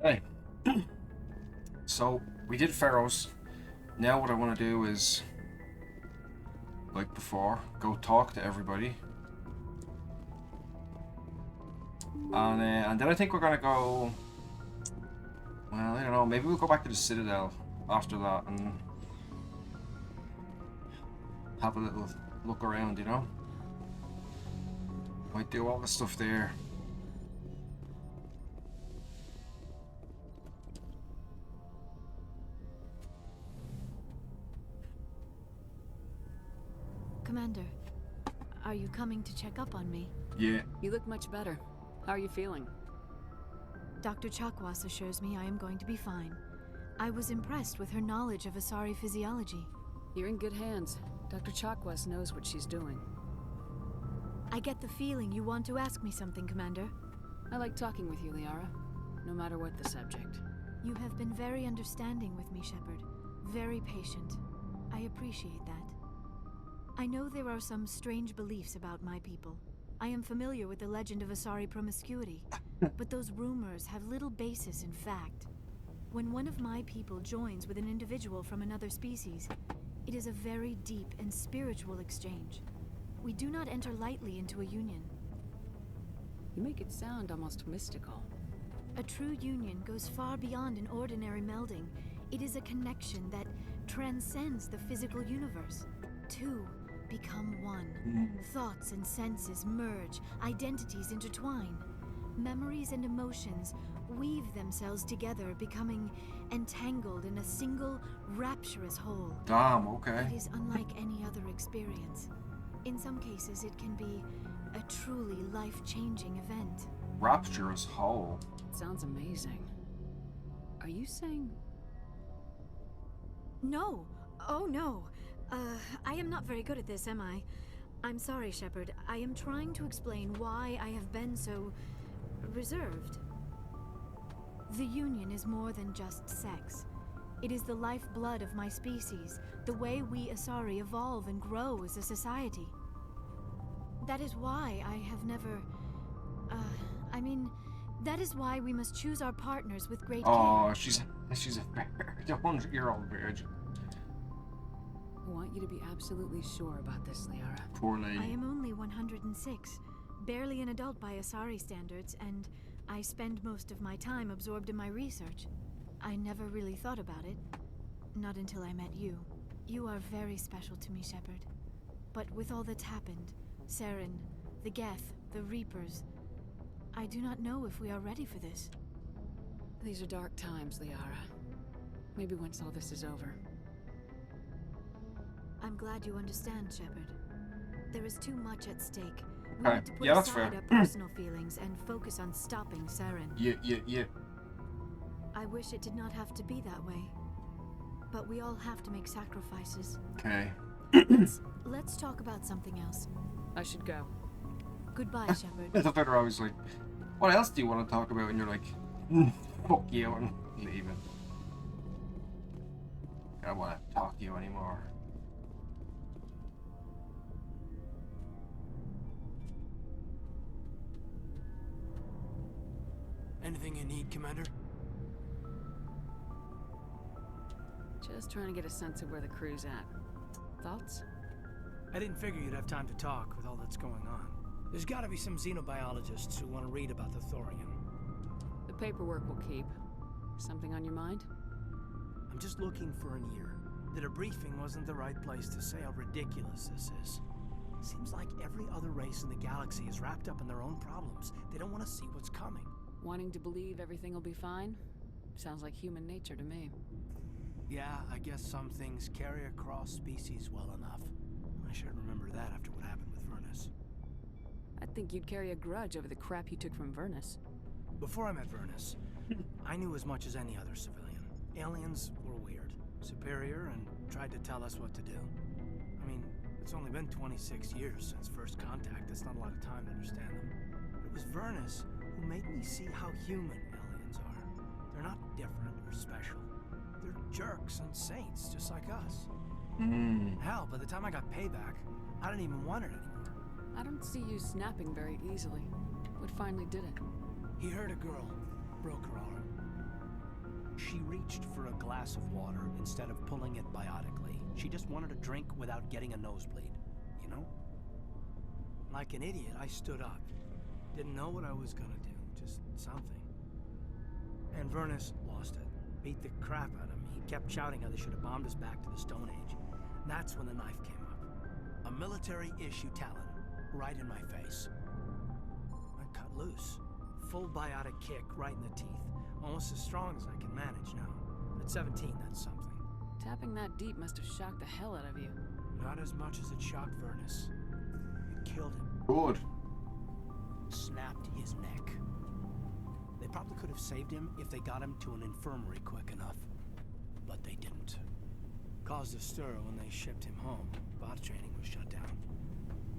Hey, so we did Pharaohs. Now what I want to do is, like before, go talk to everybody. And then I think we're gonna go. Well, I don't know. Maybe we'll go back to the Citadel after that and have a little look around. You know, might do all the stuff there. Commander, are you coming to check up on me? Yeah. You look much better. How are you feeling? Dr. Chakwas assures me I am going to be fine. I was impressed with her knowledge of Asari physiology. You're in good hands. Dr. Chakwas knows what she's doing. I get the feeling you want to ask me something, Commander. I like talking with you, Liara. No matter what the subject. You have been very understanding with me, Shepard. Very patient. I appreciate that. I know there are some strange beliefs about my people. I am familiar with the legend of Asari promiscuity, but those rumors have little basis in fact. When one of my people joins with an individual from another species, it is a very deep and spiritual exchange. We do not enter lightly into a union. You make it sound almost mystical. A true union goes far beyond an ordinary melding. It is a connection that transcends the physical universe. Two become one. Thoughts and senses merge, identities intertwine. Memories and emotions weave themselves together, becoming entangled in a single, rapturous whole. Damn, okay. It is unlike any other experience. In some cases, it can be a truly life-changing event. Rapturous whole. Sounds amazing. Are you saying... No! Oh no! I am not very good at this, am I? I'm sorry, Shepard. I am trying to explain why I have been so... reserved. The Union is more than just sex. It is the lifeblood of my species, the way we Asari evolve and grow as a society. That is why I have never... that is why we must choose our partners with great care. Oh, she's a 100-year-old virgin. I want you to be absolutely sure about this, Liara. Poor lady. I am only 106, barely an adult by Asari standards, and I spend most of my time absorbed in my research. I never really thought about it. Not until I met you. You are very special to me, Shepard. But with all that's happened, Saren, the Geth, the Reapers, I do not know if we are ready for this. These are dark times, Liara. Maybe once all this is over. I'm glad you understand, Shepard. There is too much at stake. We Okay. need to put Yeah, that's aside fair. our personal feelings and focus on stopping Saren. Yeah. I wish it did not have to be that way. But we all have to make sacrifices. Okay. Let's talk about something else. I should go. Goodbye, Shepard. The better I was like, what else do you want to talk about? And you're like, fuck you, and leaving. I don't want to talk to you anymore. Anything you need, Commander? Just trying to get a sense of where the crew's at. Thoughts? I didn't figure you'd have time to talk with all that's going on. There's gotta be some xenobiologists who want to read about the Thorian. The paperwork will keep. Something on your mind? I'm just looking for an ear. The debriefing wasn't the right place to say how ridiculous this is. Seems like every other race in the galaxy is wrapped up in their own problems. They don't want to see what's coming. Wanting to believe everything will be fine? Sounds like human nature to me. Yeah, I guess some things carry across species well enough. I should remember that after what happened with Vernus. I'd think you'd carry a grudge over the crap you took from Vernus. Before I met Vernus, I knew as much as any other civilian. Aliens were weird, superior, and tried to tell us what to do. I mean, it's only been 26 years since first contact. That's not a lot of time to understand them. But it was Vernus who made me see how human aliens are. They're not different or special. They're jerks and saints, just like us. Hell, by the time I got payback, I didn't even want it anymore. I don't see you snapping very easily. What finally did it? He hurt a girl, broke her arm. She reached for a glass of water instead of pulling it biotically. She just wanted a drink without getting a nosebleed, you know? Like an idiot, I stood up. Didn't know what I was gonna do, just something. And Vernus lost it. Beat the crap out of me. He kept shouting how they should have bombed us back to the Stone Age. That's when the knife came up. A military-issue talon, right in my face. I cut loose. Full biotic kick right in the teeth. Almost as strong as I can manage now. At 17, that's something. Tapping that deep must have shocked the hell out of you. Not as much as it shocked Vernus. It killed him. Good. Snapped his neck. They probably could have saved him if they got him to an infirmary quick enough. But they didn't. Caused a stir when they shipped him home. Bot training was shut down.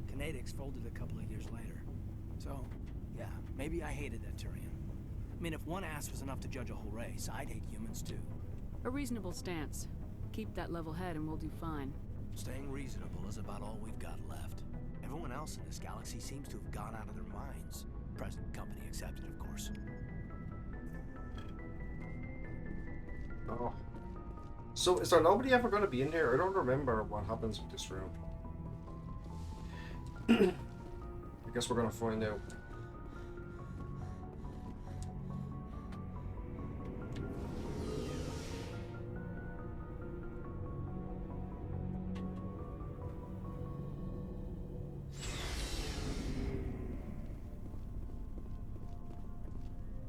Canadics folded a couple of years later. So, yeah, maybe I hated that Turian. I mean, if one ass was enough to judge a whole race, I'd hate humans too. A reasonable stance. Keep that level head and we'll do fine. Staying reasonable is about all we've got left. Everyone else in this galaxy seems to have gone out of their minds. Present company accepted, of course. Oh. So, is there nobody ever going to be in here? I don't remember what happens with this room. I guess we're going to find out.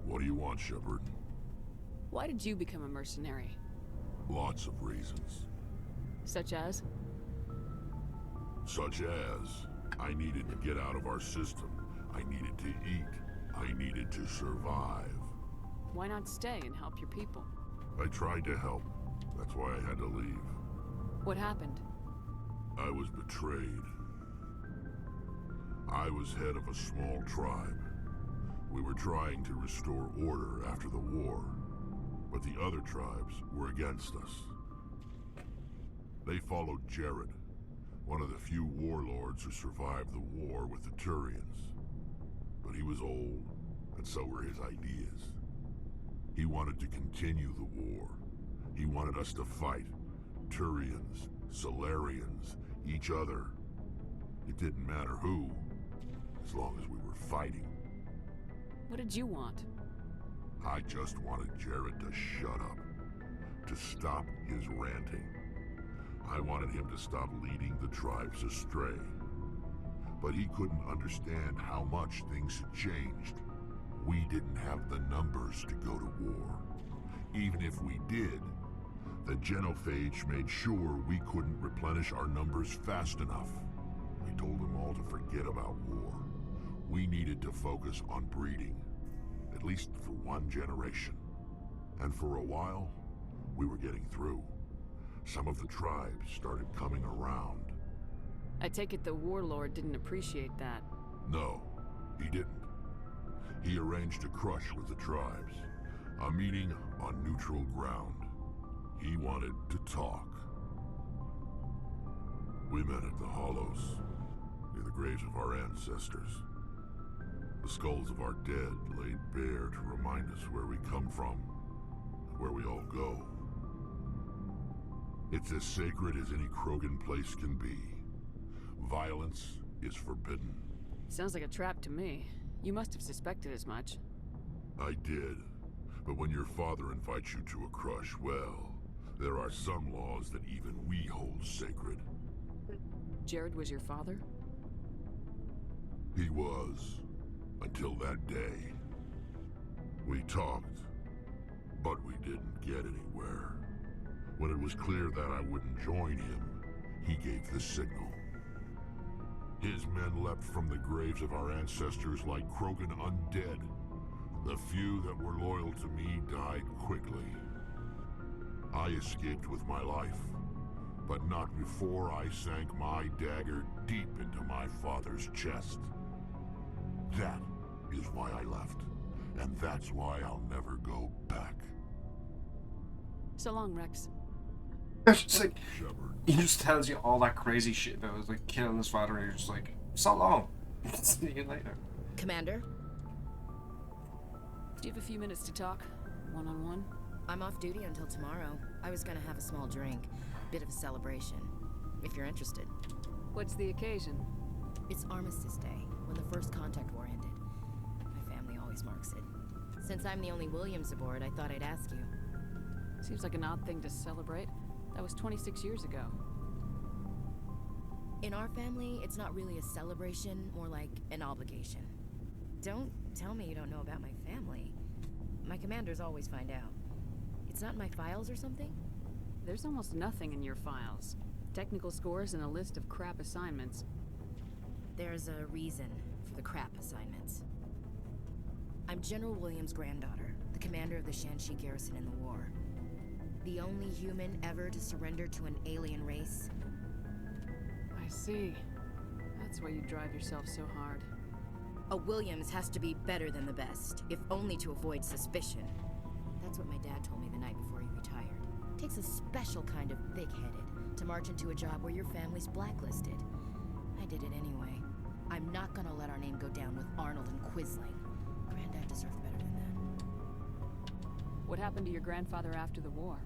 What do you want, Shepard? Why did you become a mercenary? Lots of reasons. Such as? Such as, I needed to get out of our system. I needed to eat. I needed to survive. Why not stay and help your people? I tried to help. That's why I had to leave. What happened? I was betrayed. I was head of a small tribe. We were trying to restore order after the war, but the other tribes were against us. They followed Jared, one of the few warlords who survived the war with the Turians. But he was old, and so were his ideas. He wanted to continue the war. He wanted us to fight. Turians, Solarians, each other. It didn't matter who, as long as we were fighting. What did you want? I just wanted Jared to shut up, to stop his ranting. I wanted him to stop leading the tribes astray. But he couldn't understand how much things had changed. We didn't have the numbers to go to war. Even if we did, the genophage made sure we couldn't replenish our numbers fast enough. I told them all to forget about war. We needed to focus on breeding, at least for one generation. And for a while, we were getting through. Some of the tribes started coming around. I take it the warlord didn't appreciate that. No, he didn't. He arranged a crush with the tribes, a meeting on neutral ground. He wanted to talk. We met at the Hollows, near the graves of our ancestors. The skulls of our dead laid bare to remind us where we come from, and where we all go. It's as sacred as any Krogan place can be. Violence is forbidden. Sounds like a trap to me. You must have suspected as much. I did. But when your father invites you to a crush, well, there are some laws that even we hold sacred. Jared was your father? He was. Until that day. We talked, but we didn't get anywhere. When it was clear that I wouldn't join him, he gave the signal. His men leapt from the graves of our ancestors like Krogan undead. The few that were loyal to me died quickly. I escaped with my life, but not before I sank my dagger deep into my father's chest. That is why I left, and that's why I'll never go back. So long, Rex. It's just like, Shepard. he just tells you all that crazy shit about like killing his father, and you're just like, so long. See you later. Commander? Do you have a few minutes to talk? One-on-one? I'm off duty until tomorrow. I was gonna have a small drink. Bit of a celebration. If you're interested. What's the occasion? It's Armistice Day, when the first contact war ended. My family always marks it. Since I'm the only Williams aboard, I thought I'd ask you. Seems like an odd thing to celebrate. That was 26 years ago. In our family, it's not really a celebration, more like an obligation. Don't tell me you don't know about my family. My commanders always find out. It's not in my files or something? There's almost nothing in your files. Technical scores and a list of crap assignments. There's a reason for the crap assignments. I'm General Williams' granddaughter, the commander of the Shanxi garrison in the war. The only human ever to surrender to an alien race. I see. That's why you drive yourself so hard. A Williams has to be better than the best, if only to avoid suspicion. That's what my dad told me the night before he retired. Takes a special kind of thick-headed to march into a job where your family's blacklisted. I did it anyway. I'm not gonna let our name go down with Arnold and Quisling. Granddad deserved better than that. What happened to your grandfather after the war?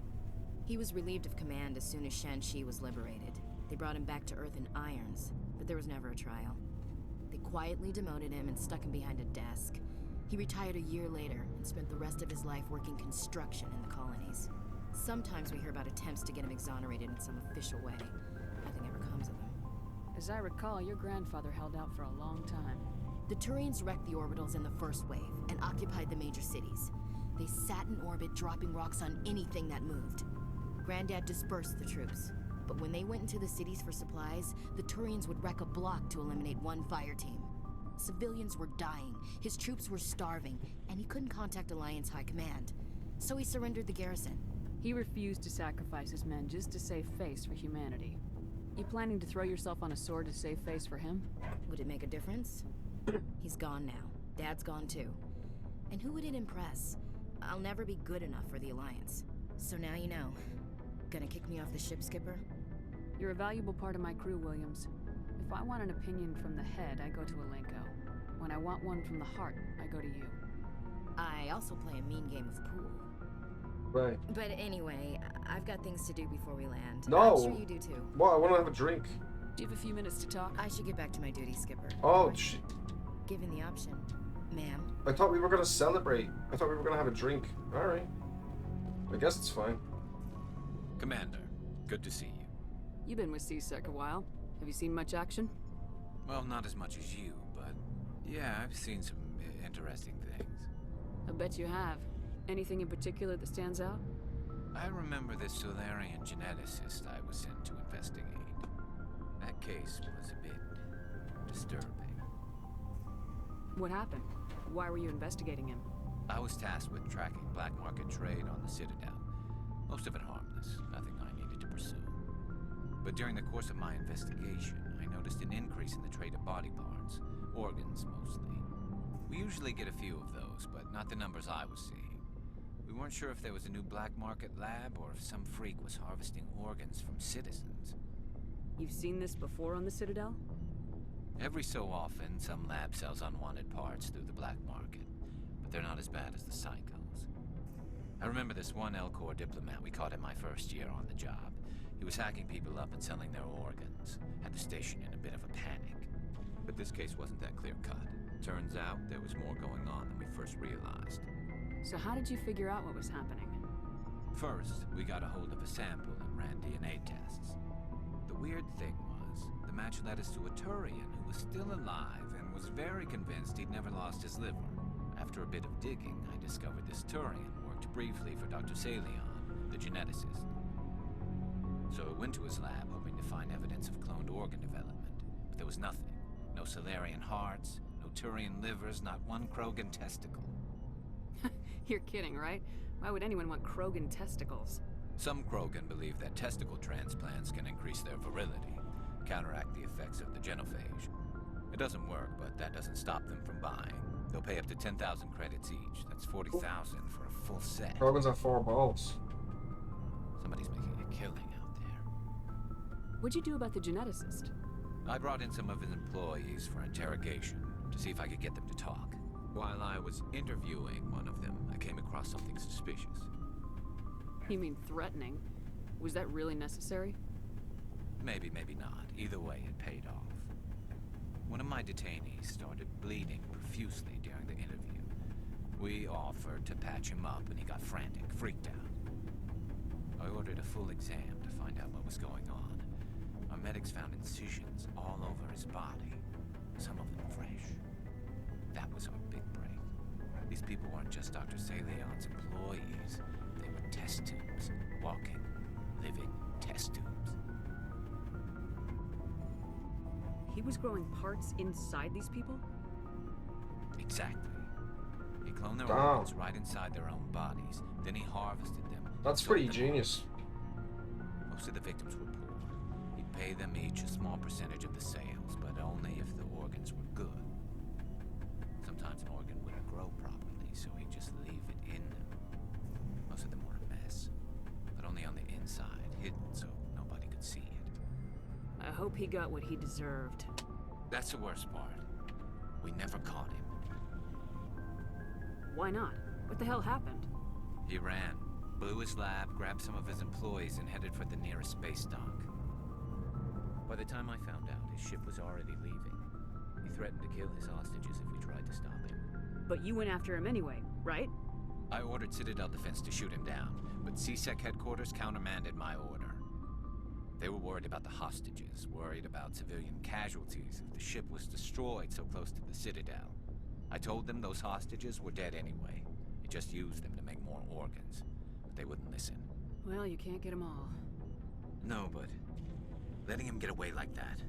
He was relieved of command as soon as Shanxi was liberated. They brought him back to Earth in irons, but there was never a trial. They quietly demoted him and stuck him behind a desk. He retired a year later and spent the rest of his life working construction in the colonies. Sometimes we hear about attempts to get him exonerated in some official way. Nothing ever comes of them. As I recall, your grandfather held out for a long time. The Turians wrecked the orbitals in the first wave and occupied the major cities. They sat in orbit, dropping rocks on anything that moved. Granddad dispersed the troops, but when they went into the cities for supplies, the Turians would wreck a block to eliminate one fire team. Civilians were dying, his troops were starving, and he couldn't contact Alliance High Command. So he surrendered the garrison. He refused to sacrifice his men just to save face for humanity. You planning to throw yourself on a sword to save face for him? Would it make a difference? He's gone now. Dad's gone too. And who would it impress? I'll never be good enough for the Alliance. So now you know. Gonna kick me off the ship, Skipper? You're a valuable part of my crew, Williams. If I want an opinion from the head, I go to Alenko. When I want one from the heart, I go to you. I also play a mean game of pool. Right. But anyway, I've got things to do before we land. No. I'm sure you do too. Well, I want to have a drink. Do you have a few minutes to talk? I should get back to my duty, Skipper. Oh, Given the option. Ma'am? I thought we were going to celebrate. I thought we were going to have a drink. Alright. I guess it's fine. Commander, good to see you. You've been with CSEC a while. Have you seen much action? Well, not as much as you, but yeah, I've seen some interesting things. I bet you have. Anything in particular that stands out? I remember this Solarian geneticist I was sent to investigate. That case was a bit disturbing. What happened? Why were you investigating him? I was tasked with tracking black market trade on the Citadel. Most of it harmless, nothing I needed to pursue. But during the course of my investigation, I noticed an increase in the trade of body parts, organs mostly. We usually get a few of those, but not the numbers I was seeing. We weren't sure if there was a new black market lab or if some freak was harvesting organs from citizens. You've seen this before on the Citadel? Every so often, some lab sells unwanted parts through the black market, but they're not as bad as the cycles. I remember this one Elcor diplomat we caught in my first year on the job. He was hacking people up and selling their organs. Had the station in a bit of a panic. But this case wasn't that clear-cut. Turns out there was more going on than we first realized. So how did you figure out what was happening? First, we got a hold of a sample and ran DNA tests. The weird thing was, the match led us to a Turian who was still alive and was very convinced he'd never lost his liver. After a bit of digging, I discovered this Turian worked briefly for Dr. Salion, the geneticist. So I went to his lab hoping to find evidence of cloned organ development, but there was nothing. No Solarian hearts, no Turian livers, not one Krogan testicle. You're kidding, right? Why would anyone want Krogan testicles? Some Krogan believe that testicle transplants can increase their virility, counteract the effects of the genophage. It doesn't work, but that doesn't stop them from buying. They'll pay up to 10,000 credits each. That's 40,000 for a full set. Krogans have 4 balls. Somebody's making a killing out there. What'd you do about the geneticist? I brought in some of his employees for interrogation to see if I could get them to talk. While I was interviewing one of them, I came across something suspicious. You mean threatening? Was that really necessary? Maybe, maybe not. Either way, it paid off. One of my detainees started bleeding profusely during the interview. We offered to patch him up, and he got frantic, freaked out. I ordered a full exam to find out what was going on. Our medics found incisions all over his body, some of them fresh. That was our big break. These people weren't just Dr. Salion's employees. They were test tubes, walking, living test tubes. He was growing parts inside these people? Exactly. He cloned their Damn. organs right inside their own bodies. Then he harvested them. That's sold pretty them genius. on. Most of the victims were poor. He'd pay them each a small percentage of the sales, but only if the organs were good. Sometimes an organ wouldn't grow properly, so he'd just leave it in them. Most of them were a mess, but only on the inside, hidden so nobody could see it. I hope he got what he deserved. That's the worst part. We never caught him. Why not? What the hell happened? He ran, blew his lab, grabbed some of his employees, and headed for the nearest space dock. By the time I found out, his ship was already leaving. He threatened to kill his hostages if we tried to stop him. But you went after him anyway, right? I ordered Citadel Defense to shoot him down, but CSEC headquarters countermanded my order. They were worried about the hostages, worried about civilian casualties if the ship was destroyed so close to the Citadel. I told them those hostages were dead anyway. He just used them to make more organs. But they wouldn't listen. Well, you can't get them all. No, but letting him get away like that.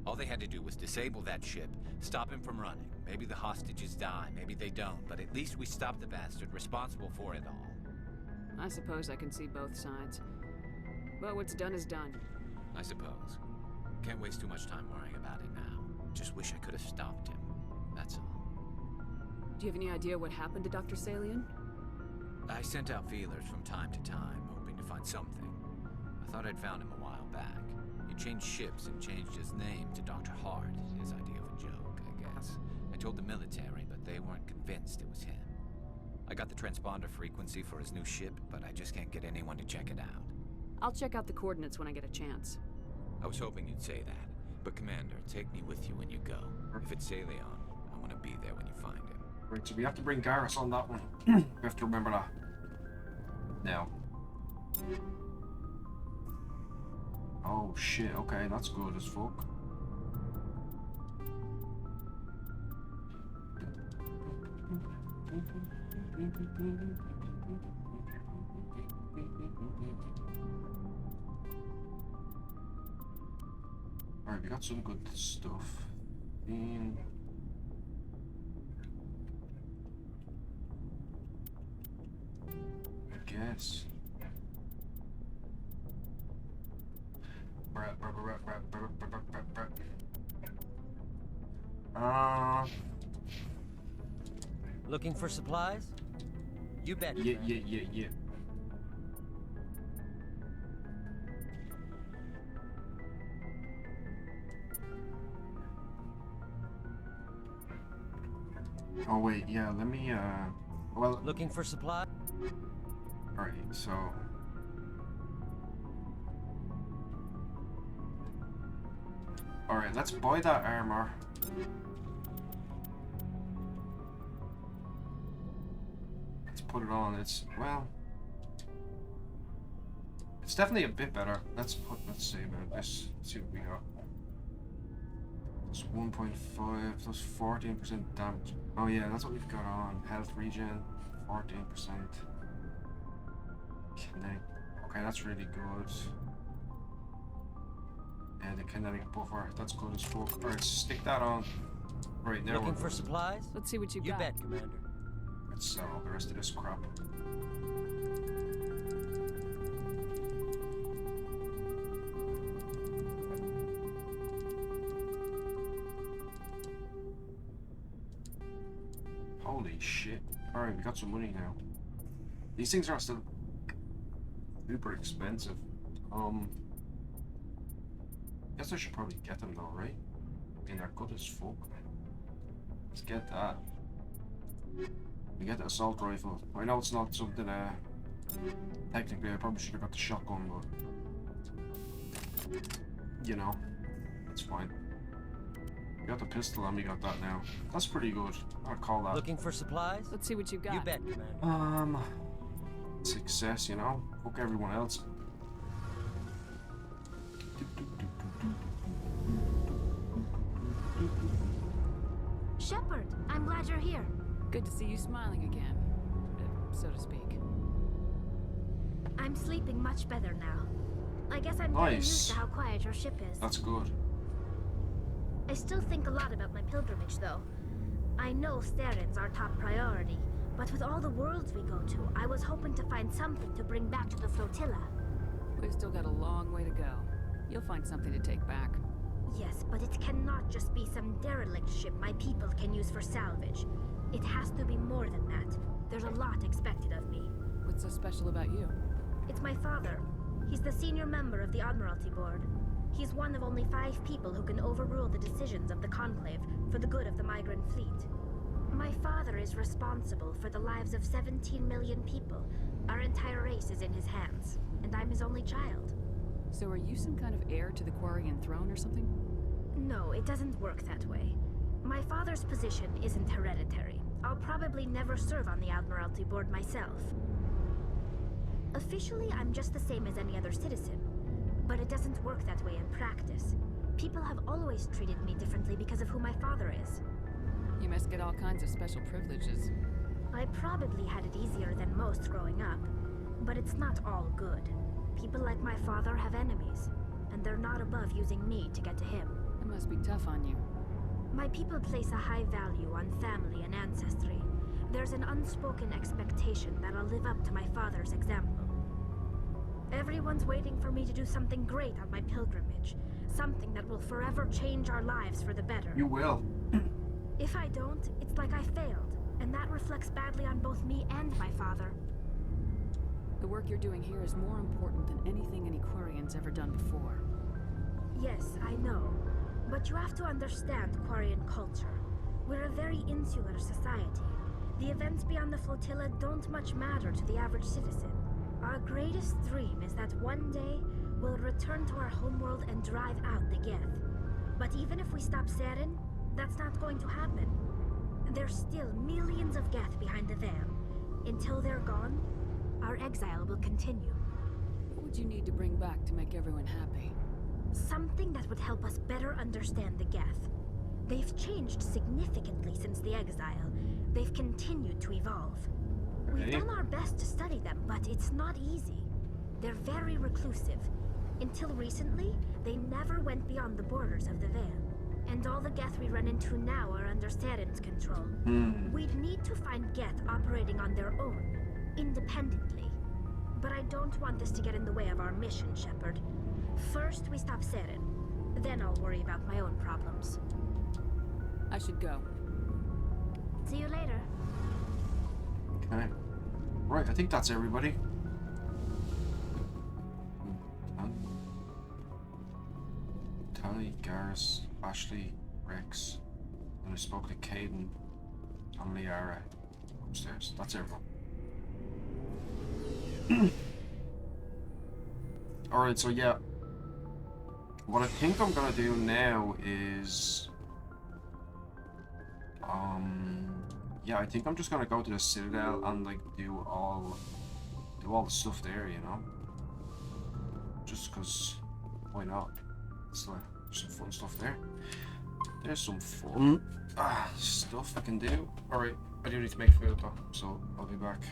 All they had to do was disable that ship, stop him from running. Maybe the hostages die, maybe they don't, but at least we stopped the bastard responsible for it all. I suppose I can see both sides. But what's done is done. I suppose. Can't waste too much time worrying about it now. Just wish I could have stopped him. That's all. Do you have any idea what happened to Dr. Salion? I sent out feelers from time to time, hoping to find something. I thought I'd found him a while back. He changed ships and changed his name to Dr. Hart, his idea of a joke, I guess. I told the military, but they weren't convinced it was him. I got the transponder frequency for his new ship, but I just can't get anyone to check it out. I'll check out the coordinates when I get a chance. I was hoping you'd say that. But Commander, take me with you when you go. If it's Salion, I want to be there when you find him. Right, so we have to bring Garrus on that one. We have to remember that. Now. Oh shit, okay, that's good as fuck. Alright, we got some good stuff. I guess. Looking for supplies? You bet. Yeah. Oh wait, yeah, let me well, Looking for supplies? alright, so alright, let's buy that armor. Let's put it on. It's, well, it's definitely a bit better. Let's see about this. Let's see what we got. It's 1.5 plus 14% damage. Oh yeah, that's what we've got on. Health regen, 14%. Kinetic. Okay, that's really good. Yeah, the kinetic buffer, that's good as fuck. Alright, stick that on. Right, now Looking for supplies? Let's see what you You got. bet, Commander. let's sell the rest of this crap. Holy shit. Alright, we got some money now. These things are still super expensive. Guess I should probably get them though, right? I mean, they're good as fuck. Let's get that. We get the assault rifle. I know it's not something Technically, I probably should have got the shotgun, but you know, it's fine. We got the pistol and we got that now. That's pretty good. I'll call that. Looking for supplies? Let's see what you got. You bet, Commander. Success, you know? Fuck everyone else. Shepard, I'm glad you're here. Good to see you smiling again, so to speak. I'm sleeping much better now. I guess I'm getting used to how quiet your ship is. That's good. I still think a lot about my pilgrimage, though. I know Steren's our top priority, but with all the worlds we go to, I was hoping to find something to bring back to the flotilla. We've still got a long way to go. You'll find something to take back. Yes, but it cannot just be some derelict ship my people can use for salvage. It has to be more than that. There's a lot expected of me. What's so special about you? It's my father. He's the senior member of the Admiralty Board. He's one of only 5 people who can overrule the decisions of the Conclave for the good of the migrant fleet. My father is responsible for the lives of 17 million people. Our entire race is in his hands, and I'm his only child. So are you some kind of heir to the Quarian throne or something? No, it doesn't work that way. My father's position isn't hereditary. I'll probably never serve on the Admiralty Board myself. Officially, I'm just the same as any other citizen. But it doesn't work that way in practice. People have always treated me differently because of who my father is. You must get all kinds of special privileges. I probably had it easier than most growing up, but it's not all good. People like my father have enemies, and they're not above using me to get to him. It must be tough on you. My people place a high value on family and ancestry. There's an unspoken expectation that I'll live up to my father's example. Everyone's waiting for me to do something great on my pilgrimage. Something that will forever change our lives for the better. You will. If I don't, it's like I failed, and that reflects badly on both me and my father. The work you're doing here is more important than anything any Quarian's ever done before. Yes, I know. But you have to understand Quarian culture. We're a very insular society. The events beyond the flotilla don't much matter to the average citizen. Our greatest dream is that one day we'll return to our homeworld and drive out the Geth. But even if we stop Seren, that's not going to happen. There's still millions of Geth behind the veil. Until they're gone, our exile will continue. What would you need to bring back to make everyone happy? Something that would help us better understand the Geth. They've changed significantly since the exile. They've continued to evolve. We've done our best to study them, but it's not easy. They're very reclusive. Until recently, they never went beyond the borders of the Veil. And all the Geth we run into now are under Seren's control. We'd need to find Geth operating on their own, independently. But I don't want this to get in the way of our mission, Shepard. First, we stop Seren. Then I'll worry about my own problems. I should go. See you later. Okay. Right, I think that's everybody. Tally, Garrus, Ashley, Rex, and I spoke to Caden and Liara upstairs. That's everyone. Alright, so yeah. What I think I'm gonna do now is yeah, I think I'm just gonna go to the Citadel and like do all the stuff there, you know? Just cause why not? It's like there's some fun stuff there. There's some fun stuff I can do. Alright, I do need to make food though, so I'll be back.